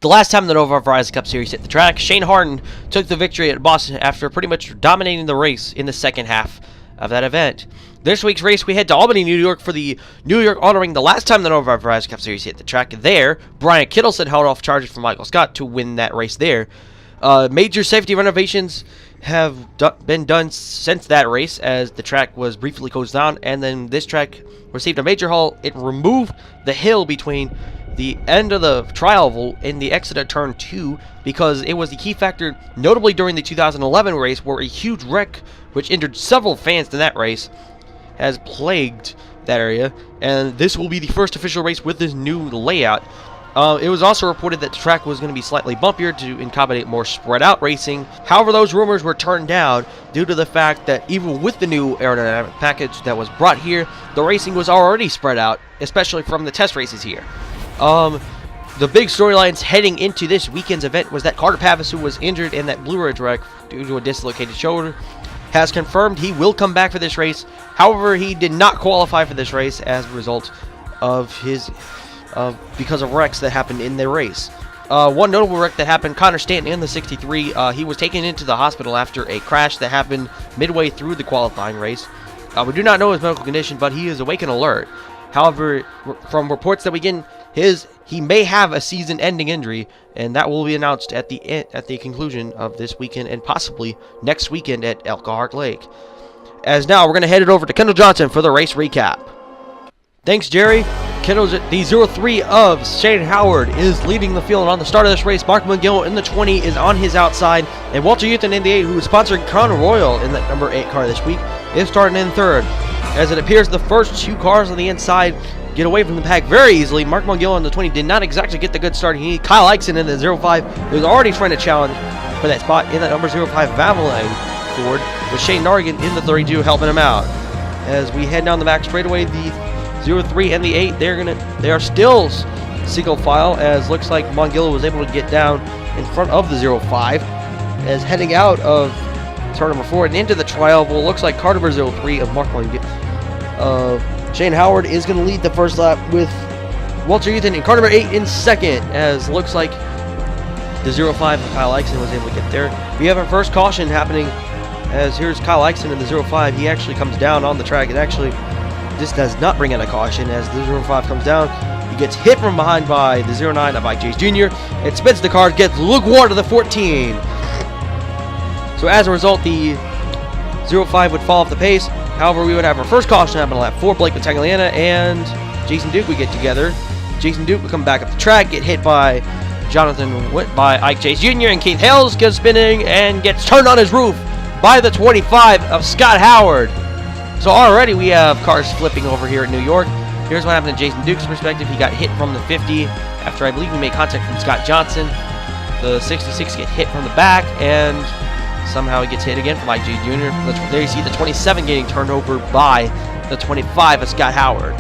The last time the NOVAR Verizon Cup Series hit the track, Shane Harden took the victory at Boston after pretty much dominating the race in the second half of that event. This week's race, we head to Albany, New York for the New York honoring the last time the NOVAR Verizon Cup Series hit the track. There, Brian Kittleson held off charges from Michael Scott to win that race there. Major safety renovations have been done since that race, as the track was briefly closed down, and then this track received a major haul. It removed the hill between the end of the trial in the exit at turn 2 because it was the key factor, notably during the 2011 race, where a huge wreck which injured several fans in that race has plagued that area, and this will be the first official race with this new layout. It was also reported that the track was going to be slightly bumpier to accommodate more spread out racing. However, those rumors were turned down due to the fact that even with the new aerodynamic package that was brought here, the racing was already spread out, especially from the test races here. The big storylines heading into this weekend's event was that Carter Pavis, who was injured in that Blue Ridge wreck due to a dislocated shoulder, has confirmed he will come back for this race. However, he did not qualify for this race as a result of his because of wrecks that happened in the race. One notable wreck that happened, Connor Stanton in the 63, he was taken into the hospital after a crash that happened midway through the qualifying race. We do not know his medical condition, but he is awake and alert. However, from reports that we get, he may have a season-ending injury, and that will be announced at the conclusion of this weekend and possibly next weekend at Elkhart Lake. As now, we're going to head it over to Kendall Johnson for the race recap. Thanks, Jerry. The 03 of Shane Howard is leading the field, and on the start of this race, Mark McGill in the 20 is on his outside, and Walter Youthen in the 8, who is sponsoring Crown Royal in that number 8 car this week, is starting in third. As it appears the first two cars on the inside get away from the pack very easily. Mark McGill in the 20 did not exactly get the good start. He Kyle Eichson in the 05, who was already trying to challenge for that spot in that number 05 Valvoline Ford, with Shane Nargan in the 32 helping him out. As we head down the back straightaway, the 03 and the 8, they are still single file, as looks like Mongillo was able to get down in front of the 05. As heading out of turn number 4 and into the trial, well, looks like car number 03 of Mark Shane Howard is going to lead the first lap, with Walter Youthen in car number 8 in second, as looks like the 05 of Kyle Eichson was able to get there. We have our first caution happening, as here's Kyle Eichson in the 05. He actually comes down on the track, and actually this does not bring out a caution, as the 05 comes down. He gets hit from behind by the 09 of Ike Chase Jr. It spins the car, gets Luke Ward to the 14. So as a result, the 05 would fall off the pace. However, we would have our first caution happen on lap 4. Blake Tagliana and Jason Duke would get together. Jason Duke would come back up the track, get hit by by Ike Chase Jr., and Keith Hales goes spinning and gets turned on his roof by the 25 of Scott Howard. So already we have cars flipping over here in New York. Here's what happened in Jason Duke's perspective. He got hit from the 50 after, I believe, he made contact from Scott Johnson. The 66 get hit from the back, and somehow he gets hit again from Ike Chase Jr. There you see the 27 getting turned over by the 25 of Scott Howard.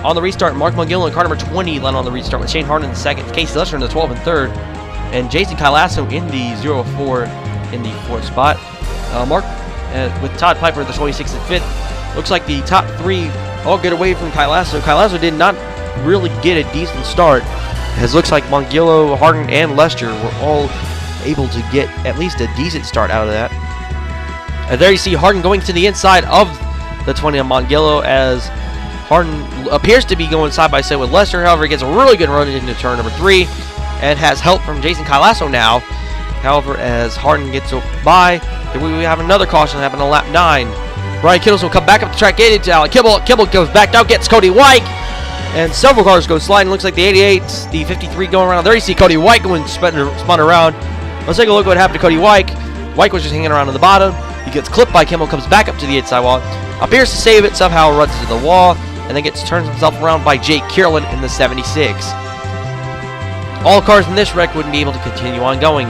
On the restart, Mark McGill and car number 20 led on the restart, with Shane Harden in the second, Casey Lester in the 12 and third, and Jason Kylasso in the 04 in the fourth spot. Mark with Todd Piper in the 26th and 5th. Looks like the top 3 all get away from Kylasso. Kylasso did not really get a decent start, as looks like Mongillo, Harden, and Lester were all able to get at least a decent start out of that. And there you see Harden going to the inside of the 20 of Mongillo, as Harden appears to be going side by side with Lester. However, he gets a really good run into turn number 3 and has help from Jason Kylasso now. However, as Harden gets by, then we have another caution happen on lap 9. Brian Kittles will come back up the track, get into Alec Kibble. Kibble goes back down, gets Cody White, and several cars go sliding. Looks like the 88, the 53 going around. There you see Cody White going spun around. Let's take a look at what happened to Cody White. White was just hanging around on the bottom. He gets clipped by Kimball, comes back up to the inside wall, appears to save it, somehow runs into the wall, and then turns himself around by Jake Kierland in the 76. All cars in this wreck wouldn't be able to continue on going,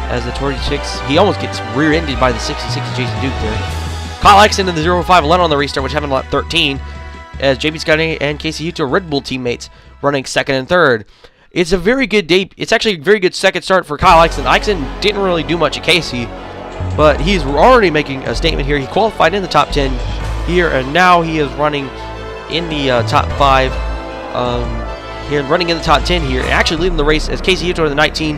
as the 26, he almost gets rear-ended by the 66 Jason Duke there. Kyle Eichson in the 05 led on the restart, which happened on lap 13, as JB Scott and Casey Hutto, Red Bull teammates, running second and third. It's a very good day. It's actually a very good second start for Kyle Eichson. Eichson didn't really do much at Casey, but he's already making a statement here. He qualified in the top 10 here, and now he is running in the top 5. here, running in the top 10 here, and actually leading the race as Casey Hito in the 19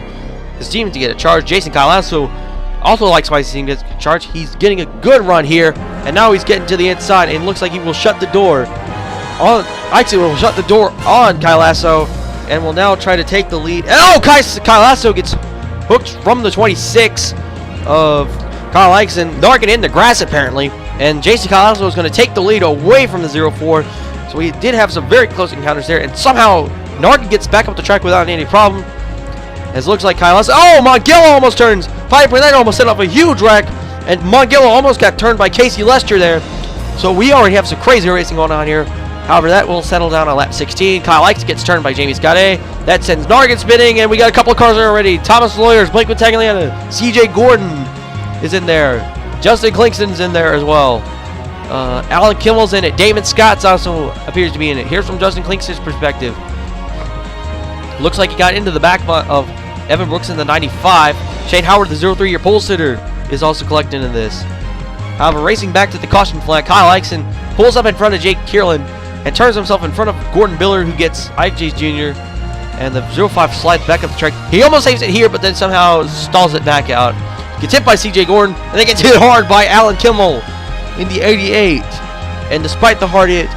is teaming to get a charge. Jason Calasso also likes my team to get a charge. He's getting a good run here, and now he's getting to the inside, and looks like he will shut the door on. Actually, will shut the door on Calasso, and will now try to take the lead. And oh, Calasso gets hooked from the 26 of Kyle Eichson. Nargan in the grass apparently, and Jason Calasso is going to take the lead away from the 04. So we did have some very close encounters there, and somehow Nargan gets back up the track without any problem. As it looks like Kyle Eichson, oh, Mongello almost turns Piper, and that almost set off a huge wreck, and Mongello almost got turned by Casey Lester there. So we already have some crazy racing going on here. However, that will settle down on lap 16. Kyle Eichson gets turned by Jamie Scott A. That sends Nargan spinning, and we got a couple of cars there already. Thomas Lawyers, Blake Tagliana, CJ Gordon is in there. Justin Klingston's in there as well. Alan Kimmel's in it. Damon Scott's also appears to be in it. Here's from Justin Klingston's perspective. Looks like he got into the back of Evan Brooks in the 95. Shane Howard, the 03-year pole sitter, is also collecting in this. However, racing back to the caution flag, Kyle Eichson pulls up in front of Jake Kierland and turns himself in front of Gordon Biller, who gets Ike Jace Jr. And the 05 slides back up the track. He almost saves it here, but then somehow stalls it back out. Gets hit by CJ Gordon, and then gets hit hard by Alan Kimmel in the 88. And despite the hard hit,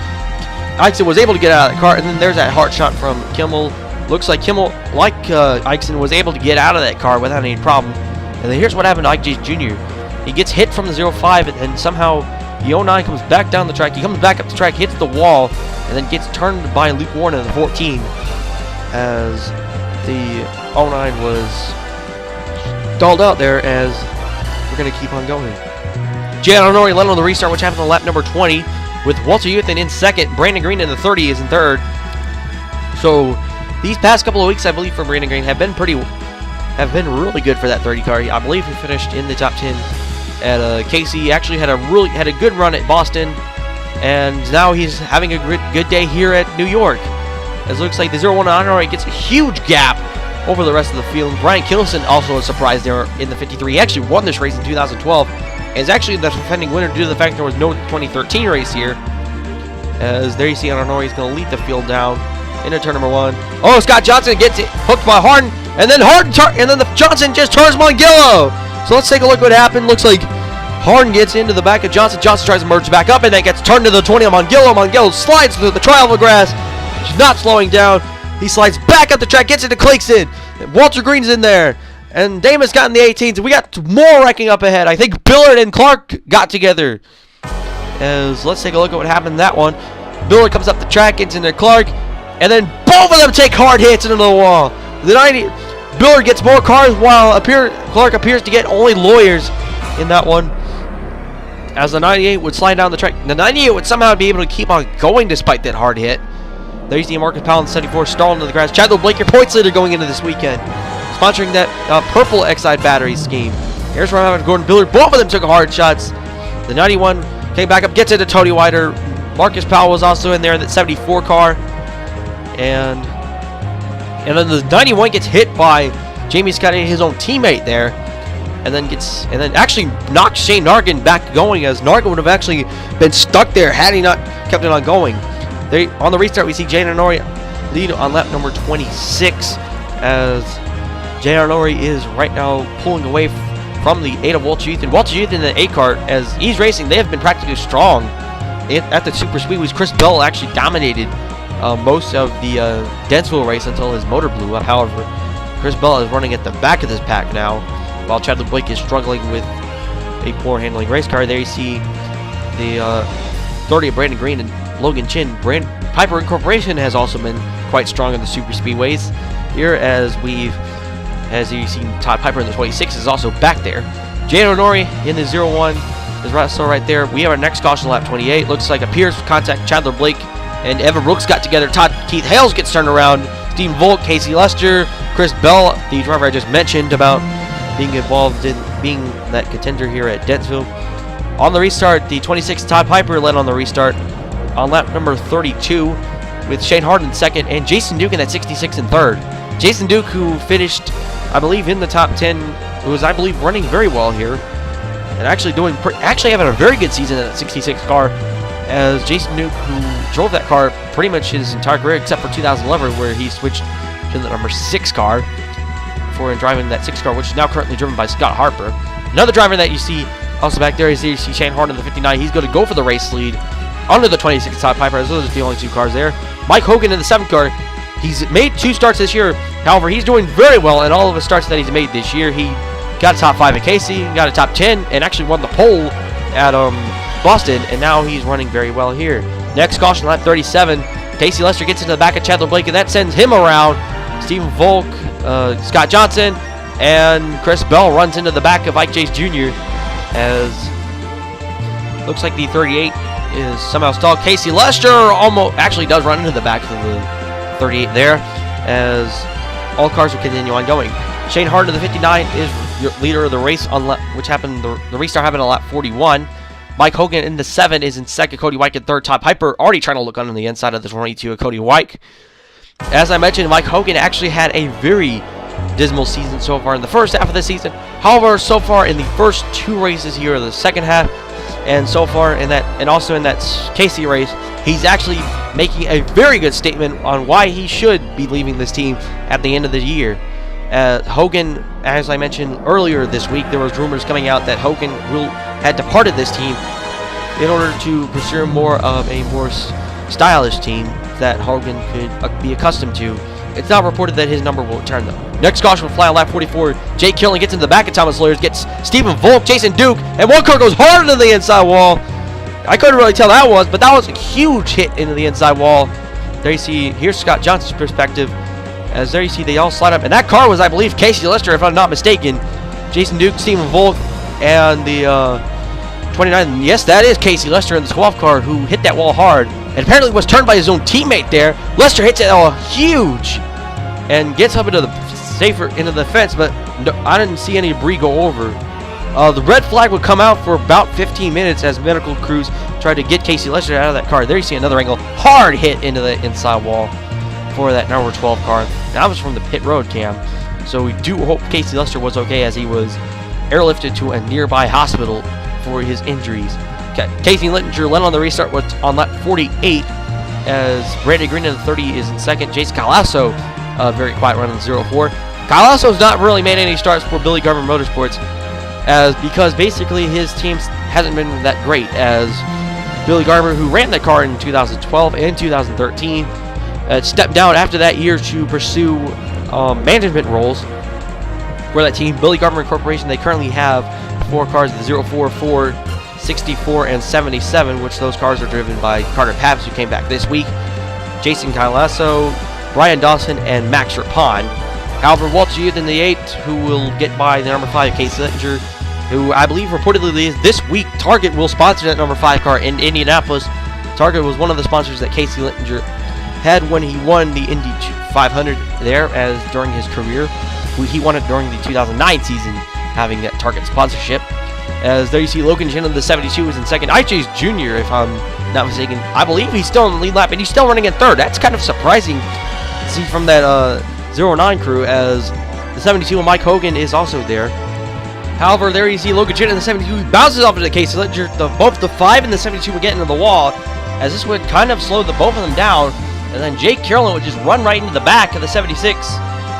Eichson was able to get out of that car, and then there's that hard shot from Kimmel. Looks like Kimmel, like Eichson, was able to get out of that car without any problem. And then here's what happened to Ike Jace Jr. He gets hit from the 05, and then somehow the 09 comes back down the track. He comes back up the track, hits the wall, and then gets turned by Luke Warren in the 14 as the 09 was stalled out there, as we're going to keep on going. Jan Honori led on the restart, which happened on lap number 20, with Walter Youthen in second. Brandon Green in the 30 is in third. So these past couple of weeks, I believe, for Brandon Green have been really good for that 30 car. I believe he finished in the top 10 at Casey. Actually had a good run at Boston, and now he's having a good day here at New York. As it looks like the 01 Honori gets a huge gap over the rest of the field. Brian Kittleson also a surprise there in the 53. He actually won this race in 2012, and is actually the defending winner due to the fact there was no 2013 race here. As there you see Honori is going to lead the field down into turn number 1. Oh, Scott Johnson gets it hooked by Harden, and then Johnson just turns Mongello. So let's take a look what happened. Looks like Harden gets into the back of Johnson. Johnson tries to merge back up, and then gets turned to the 20 on Mongello. Mongello slides through the trial grass. He's not slowing down. He slides back up the track, gets into Klingston. Walter Green's in there, and Damon's got in the 18s. We got more wrecking up ahead. I think Billard and Clark got together. As let's take a look at what happened in that one. Billard comes up the track, gets into Clark, and then both of them take hard hits into the wall. The 90, Billard gets more cars, while Clark appears to get only Lawyers in that one. As the 98 would slide down the track, the 98 would somehow be able to keep on going despite that hard hit. There you see Marcus Powell in the 74 stalled into the grass. Chadwick Blake, your points leader going into this weekend, sponsoring that purple Exide battery scheme. Here's where I'm at Gordon Billard. Both of them took hard shots. The 91 came back up, gets into Tony Wider. Marcus Powell was also in there in that 74 car. And then the 91 gets hit by Jamie Scott, his own teammate there, and then actually knocks Shane Nargan back going, as Nargan would have actually been stuck there had he not kept it on going. There, on the restart, we see Jay Honori lead on lap number 26, as Jay Honori is right now pulling away from the 8 of Walter Youthen. Walter Youthen in the 8 car, as he's racing, they have been practically strong at the super speedways. Chris Bell actually dominated most of the Dentsville race until his motor blew up. However, Chris Bell is running at the back of this pack now, while Chadwick Blake is struggling with a poor handling race car. There you see the 30 of Brandon Green and Logan Chin. Piper Incorporation has also been quite strong in the super speedways here, as you see Todd Piper in the 26 is also back there. Jay Honori in the 01 is also right there. We have our next caution lap 28. Looks like a Pierce contact. Chandler Blake and Evan Brooks got together. Keith Hales gets turned around. Steve Volk, Casey Lester, Chris Bell, the driver I just mentioned about being involved in being that contender here at Dentsville. On the restart, the 26 Todd Piper led on the restart on lap number 32, with Shane Harden second and Jason Duke in that 66 in third. Jason Duke, who finished, I believe, in the top 10, was, I believe, running very well here, and actually having a very good season in that 66 car. as Jason Duke, who drove that car pretty much his entire career except for 2011, where he switched to the number 6 car for driving that 6 car, which is now currently driven by Scott Harper. Another driver that you see also back there is you see Shane Harden in the 59. He's going to go for the race lead under the 26 Todd Piper. Those are the only 2 cars there. Mike Hogan in the 7 car. He's made 2 starts this year. However, he's doing very well in all of the starts that he's made this year. He got a top 5 at Casey, got a top 10, and actually won the pole at Boston, and now he's running very well here. Next caution, lap 37. Casey Lester gets into the back of Chadwick Blake, and that sends him around. Stephen Volk, Scott Johnson, and Chris Bell runs into the back of Ike Chase Jr. as looks like the 38 is somehow stalled. Casey Lester almost actually does run into the back of the 38 there, as all cars will continue on going. Shane Harden of the 59 is your leader of the race, on which happened the restart happened on lap 41. Mike Hogan in the 7 is in second. Cody White in third. Todd Piper already trying to look on the inside of the 22 of Cody White. As I mentioned, Mike Hogan actually had a very dismal season so far in the first half of the season. However, so far in the first 2 races here of the second half, and so far in that, and also in that Casey race, he's actually making a very good statement on why he should be leaving this team at the end of the year. Hogan, as I mentioned earlier this week, there was rumors coming out that Hogan had departed this team in order to pursue more of a more stylish team that Hogan could be accustomed to. It's not reported that his number will return, though. Next caution will fly on lap 44. Jake Killen gets into the back of Thomas Lawyers, gets Stephen Volk, Jason Duke, and one car goes hard into the inside wall. I couldn't really tell that was, but that was a huge hit into the inside wall. There you see, here's Scott Johnson's perspective. As there you see, they all slide up. And that car was, I believe, Casey Lester, if I'm not mistaken. Jason Duke, Stephen Volk, and the 29. Yes, that is Casey Lester in the 12 car who hit that wall hard. And apparently was turned by his own teammate there. Lester hits it huge and gets up into the fence, but no, I didn't see any debris go over. The red flag would come out for about 15 minutes as medical crews tried to get Casey Lester out of that car. There you see another angle. Hard hit into the inside wall for that number 12 car. That was from the pit road cam. So we do hope Casey Lester was okay, as he was airlifted to a nearby hospital for his injuries. Okay. Casey Littinger led on the restart on lap 48, as Brandon Green in the 30 is in second. Jason Calasso, very quiet run in the 04. Calasso's not really made any starts for Billy Garber Motorsports, because basically his team hasn't been that great, as Billy Garber, who ran the car in 2012 and 2013, stepped down after that year to pursue management roles for that team. Billy Garber Corporation, they currently have 4 cars, the 04, 4, 64, and 77, which those cars are driven by Carter Papps, who came back this week, Jason Calasso, Brian Dawson, and Max Rapon. However, Walter Youth in the 8, who will get by the number 5, Casey Littinger, who I believe reportedly is this week Target will sponsor that number 5 car in Indianapolis. Target was one of the sponsors that Casey Littinger had when he won the Indy 500 there, as during his career. He won it during the 2009 season, having that Target sponsorship. As there you see Logan Chin of the 72 is in second. Chase Jr., if I'm not mistaken, I believe he's still in the lead lap, and he's still running in third. That's kind of surprising to see from that 09 crew, as the 72 and Mike Hogan is also there. However, there you see Logan Chin in the 72. He bounces off into the Casey Littinger. Both the 5 and the 72 would get into the wall, as this would kind of slow both of them down. And then Jake Carolyn would just run right into the back of the 76.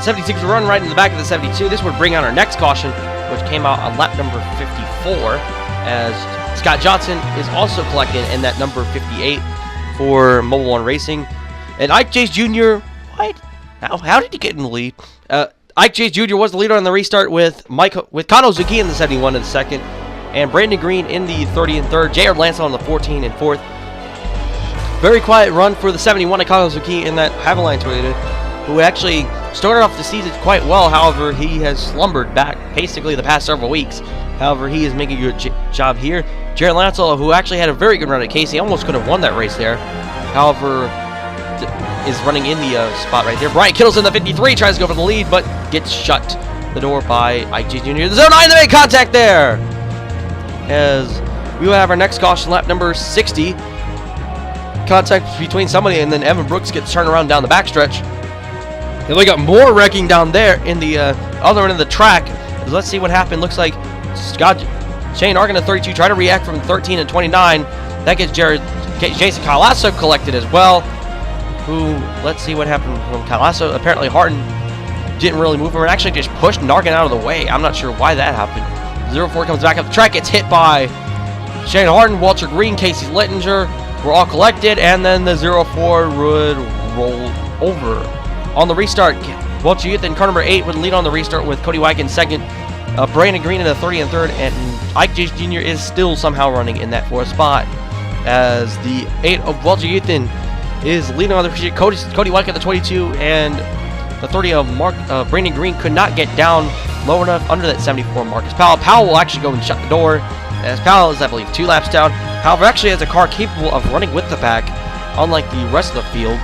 76 would run right into the back of the 72. This would bring out our next caution, which came out on lap number 54, as Scott Johnson is also collected in that number 58 for Mobile One Racing. And Ike Chase Jr., what? How did he get in the lead? Ike Chase Jr. was the leader on the restart with Kano Zuki in the 71 in the second, and Brandon Green in the 30 and third. Jared Lansell on the 14 and fourth. Very quiet run for the 71 of Kano Zuki in that Havaline Toyota, who actually started off the season quite well. However, he has slumbered back basically the past several weeks. However, he is making a good job here. Jared Lansell, who actually had a very good run at Casey, almost could have won that race there. However, is running in the spot right there. Brian Kittle's in the 53, tries to go for the lead, but gets shut the door by Ike Chase Jr. The 09, they make contact there, as we will have our next caution, lap number 60. Contact between somebody, and then Evan Brooks gets turned around down the backstretch. And we got more wrecking down there in the other end of the track. Let's see what happened. Looks like Shane Argan at 32 tried to react from 13 and 29. That gets Jared Jason Calasso collected as well. Who, let's see what happened from Calasso. Apparently Harden didn't really move over and actually just pushed Nargan out of the way. I'm not sure why that happened. 0-4 comes back up the track, gets hit by Shane Harden, Walter Green, Casey Littinger were all collected, and then the 0-4 would roll over. On the restart, Walter Youth and car number 8 would lead on the restart with Cody Wyke in second, Brandon Green in the 30 and third, and Ike Jace Jr. is still somehow running in that 4th spot, as the 8 of Walter Youthen is leading on the restart. Cody Wyke at the 22, and the 30 of Brandon Green could not get down low enough under that 74 Marcus Powell. Powell will actually go and shut the door, as Powell is, I believe, 2 laps down. However, actually has a car capable of running with the pack, unlike the rest of the field,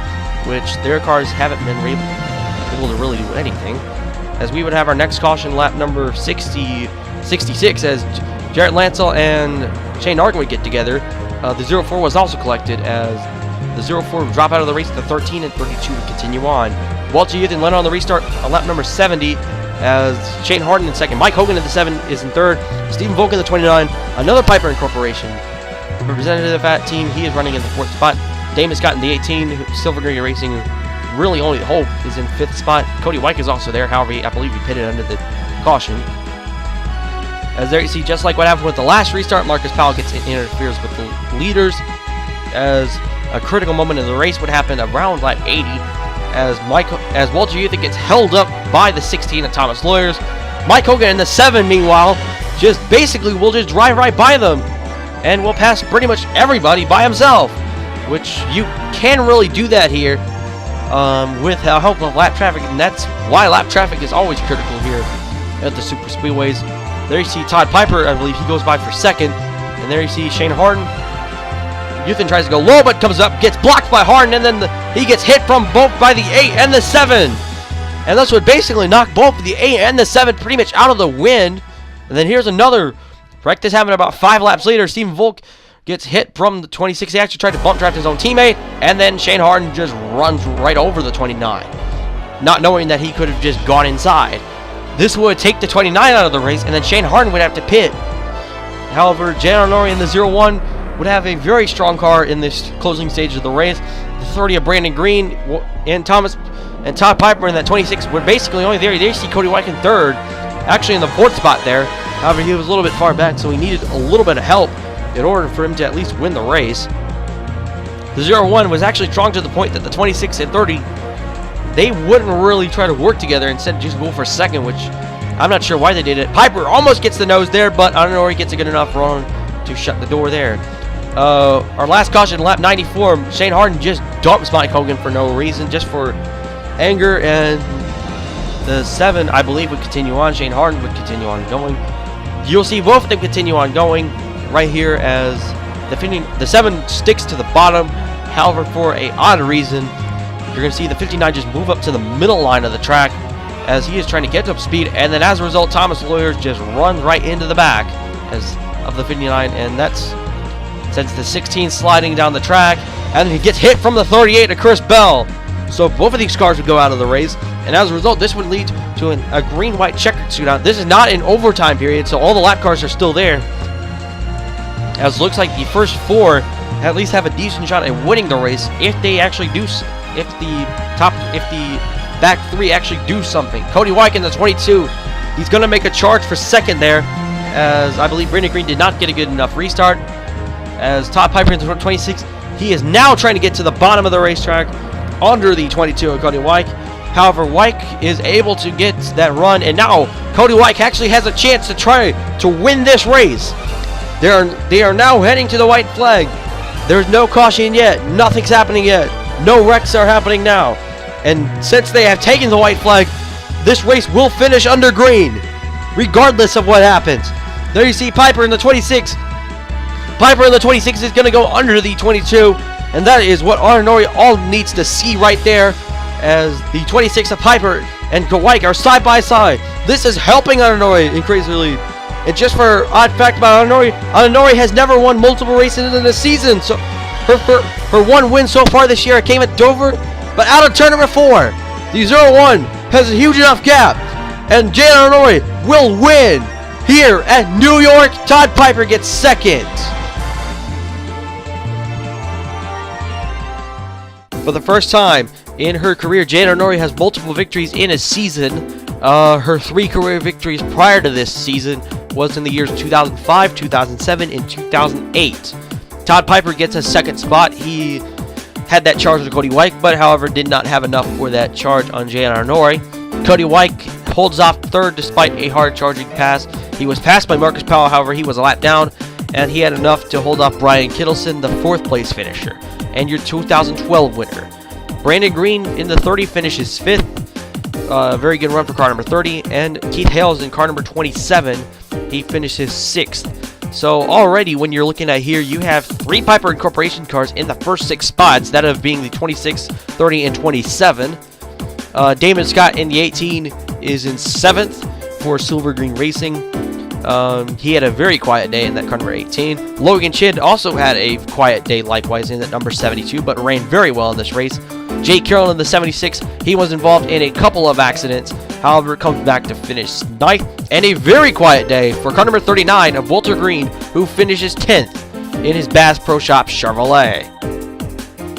which their cars haven't been able to really do anything. As we would have our next caution, lap number 66, as Jarrett Lancel and Shane Nargan would get together. The 0-4 was also collected, as the 0-4 would drop out of the race at the 13 and 32 would continue on. Walter Youthen led on the restart on lap number 70, as Shane Harden in second. Mike Hogan in the 7 is in third. Stephen Volk in the 29. Another Piper Incorporation representative of that team. He is running in the 4th spot. Damus Scott in the 18. Silver Green Racing, really only hope, is in 5th spot. Cody Wyke is also there. However, I believe he pitted under the caution. As there you see, just like what happened with the last restart, Marcus Powell interferes with the leaders, as a critical moment in the race would happen around lap 80. As Walter Youthen gets held up by the 16 of Thomas Lawyers. Mike Hogan in the 7, meanwhile, just basically will just drive right by them and will pass pretty much everybody by himself, which you can really do that here with the help of lap traffic, and that's why lap traffic is always critical here at the super speedways. There you see Todd Piper, I believe he goes by for second, and there you see Shane Harden. Youthen tries to go low, but comes up, gets blocked by Harden, and then he gets hit from both by the 8 and the 7. And that's what basically knocked both the 8 and the 7 pretty much out of the wind. And then here's another wreck. This happened about 5 laps later. Stephen Volk gets hit from the 26. He actually tried to bump draft his own teammate, and then Shane Harden just runs right over the 29, not knowing that he could have just gone inside. This would take the 29 out of the race, and then Shane Harden would have to pit. However, Jan Arnori in the 0-1 would have a very strong car in this closing stage of the race. The 30 of Brandon Green and Thomas and Todd Piper in that 26 were basically only there. There you see Cody Wyke in third, actually in the 4th spot there. However, he was a little bit far back, so he needed a little bit of help in order for him to at least win the race. The 0-1 was actually strong to the point that the 26 and 30, they wouldn't really try to work together, instead just go for second, which I'm not sure why they did it. Piper almost gets the nose there, but I don't know, he gets a good enough run to shut the door there. Our last caution, lap 94, Shane Harden just dumps Mike Hogan for no reason, just for anger, and the 7, I believe, would continue on. Shane Harden would continue on going. You'll see both of them continue on going right here, as the 7 sticks to the bottom. However, for a odd reason, you're going to see the 59 just move up to the middle line of the track, as he is trying to get up speed, and then as a result, Thomas Lawyers just runs right into the back of the 59, and that's sends the 16 sliding down the track, and then he gets hit from the 38 to Chris Bell. So both of these cars would go out of the race, and as a result, this would lead to a green-white checkered shootout. This is not an overtime period, so all the lap cars are still there. As it looks like the first 4 at least have a decent shot at winning the race if they actually do, if the back 3 actually do something. Cody Wyke in the 22, he's going to make a charge for second there, as I believe Brandon Green did not get a good enough restart. As Todd Piper in the 26, he is now trying to get to the bottom of the racetrack under the 22 of Cody Wyke. However, Wyke is able to get that run, and now Cody Wyke actually has a chance to try to win this race. They are now heading to the white flag. There's no caution yet. Nothing's happening yet. No wrecks are happening now. And since they have taken the white flag, this race will finish under green, regardless of what happens. There you see Piper in the 26. Piper in the 26 is going to go under the 22, and that is what Arnori all needs to see right there, as the 26 of Piper and Wyke are side by side. This is helping Arnori increase their lead. And just for odd fact about Arnori has never won multiple races in a season. So her one win so far this year, it came at Dover, but out of turn number 4, the 0-1 has a huge enough gap, and Jay Arnori will win here at New York. Todd Piper gets second. For the first time in her career, Jana Nori has multiple victories in a season. Her 3 career victories prior to this season was in the years 2005, 2007, and 2008. Todd Piper gets a second spot. He had that charge with Cody White, but however did not have enough for that charge on Jana Nori. Cody White holds off third despite a hard charging pass. He was passed by Marcus Powell, however he was a lap down, and he had enough to hold off Brian Kittleson, the 4th place finisher, and your 2012 winner. Brandon Green in the 30 finishes 5th. Very good run for car number 30. And Keith Hales in car number 27, he finishes 6th. So already when you're looking at here, you have 3 Piper Corporation cars in the first 6 spots, that of being the 26, 30, and 27. Damon Scott in the 18 is in 7th for Silver Green Racing. He had a very quiet day in that car number 18. Logan Chid also had a quiet day likewise in that number 72, but ran very well in this race. Jay Carroll in the 76, he was involved in a couple of accidents, however comes back to finish 9th. And a very quiet day for car number 39 of Walter Green, who finishes 10th in his Bass Pro Shop Chevrolet.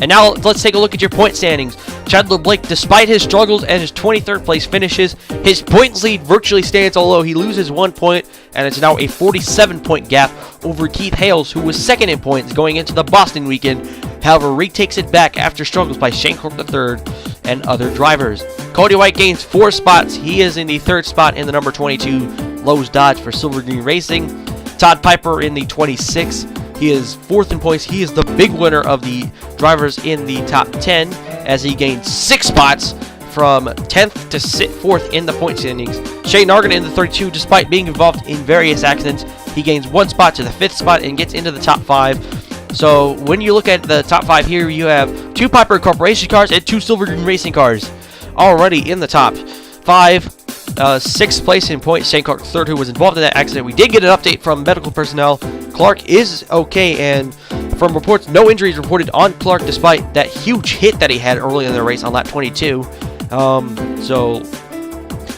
And now let's take a look at your point standings. Chandler Blake, despite his struggles and his 23rd place finishes, his points lead virtually stands, although he loses 1 point, and it's now a 47-point gap over Keith Hales, who was 2nd in points going into the Boston weekend. However, retakes it back after struggles by Shane Cork III and other drivers. Cody White gains 4 spots. He is in the 3rd spot in the number 22 Lowe's Dodge for Silver Green Racing. Todd Piper in the 26. He is 4th in points. He is the big winner of the drivers in the top 10 as he gains 6 spots from 10th to 4th in the point standings. Shane Nargan in the 32, despite being involved in various accidents, he gains 1 spot to the 5th spot and gets into the top 5. So when you look at the top 5 here, you have 2 Piper Corporation cars and 2 Silver Green Racing cars already in the top 5. 6th place in points, Shane Clark III, who was involved in that accident. We did get an update from medical personnel. Clark is okay, and from reports, no injuries reported on Clark despite that huge hit that he had early in the race on lap 22. So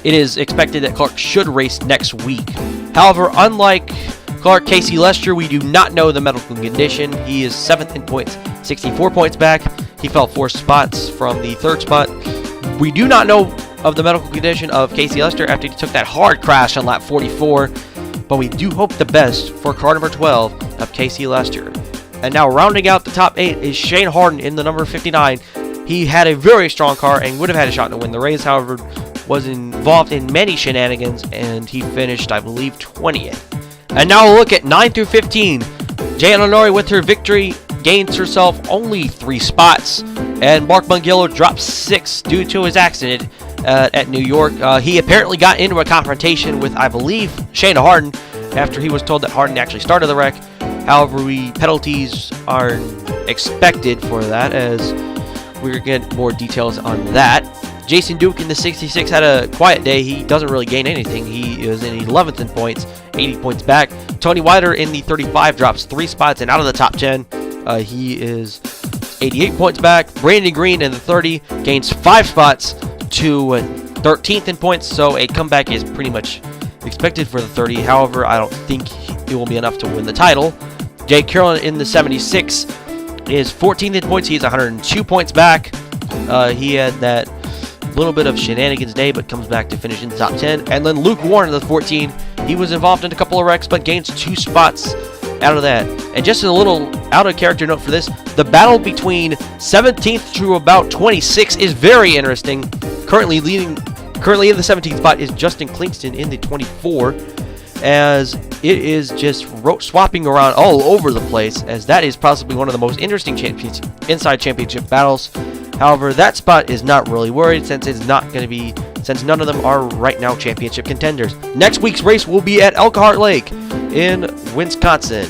it is expected that Clark should race next week. However, unlike Clark, Casey Lester, we do not know the medical condition. He is 7th in points, 64 points back. He fell 4 spots from the 3rd spot. We do not know of the medical condition of Casey Lester after he took that hard crash on lap 44, but we do hope the best for car number 12 of Casey Lester. And now rounding out the top 8 is Shane Harden in the number 59. He had a very strong car and would have had a shot to win the race, however, was involved in many shenanigans, and he finished, I believe, 20th. And now we'll look at 9 through 15. Jana Nori with her victory gains herself only 3 spots, and Mark Mungillo drops 6 due to his accident at New York. He apparently got into a confrontation with, I believe, Shane Harden after he was told that Harden actually started the wreck. However, penalties are expected for that, as we're going to get more details on that. Jason Duke in the 66 had a quiet day. He doesn't really gain anything. He is in 11th in points, 80 points back. Tony Wider in the 35 drops 3 spots and out of the top 10. He is 88 points back. Brandon Green in the 30 gains 5 spots to 13th in points, so a comeback is pretty much expected for the 30. However, I don't think it will be enough to win the title. Jay Carroll in the 76 is 14th in points. He's 102 points back. He had that little bit of shenanigans day, but comes back to finish in the top 10. And then Luke Warren in the 14, he was involved in a couple of wrecks, but gains 2 spots out of that. And just a little out of character note for this, the battle between 17th through about 26 is very interesting. Currently in the 17th spot is Justin Klingston in the 24, as it is just swapping around all over the place, as that is possibly one of the most interesting inside championship battles. However, that spot is not really worried since none of them are right now championship contenders. Next week's race will be at Elkhart Lake in Wisconsin.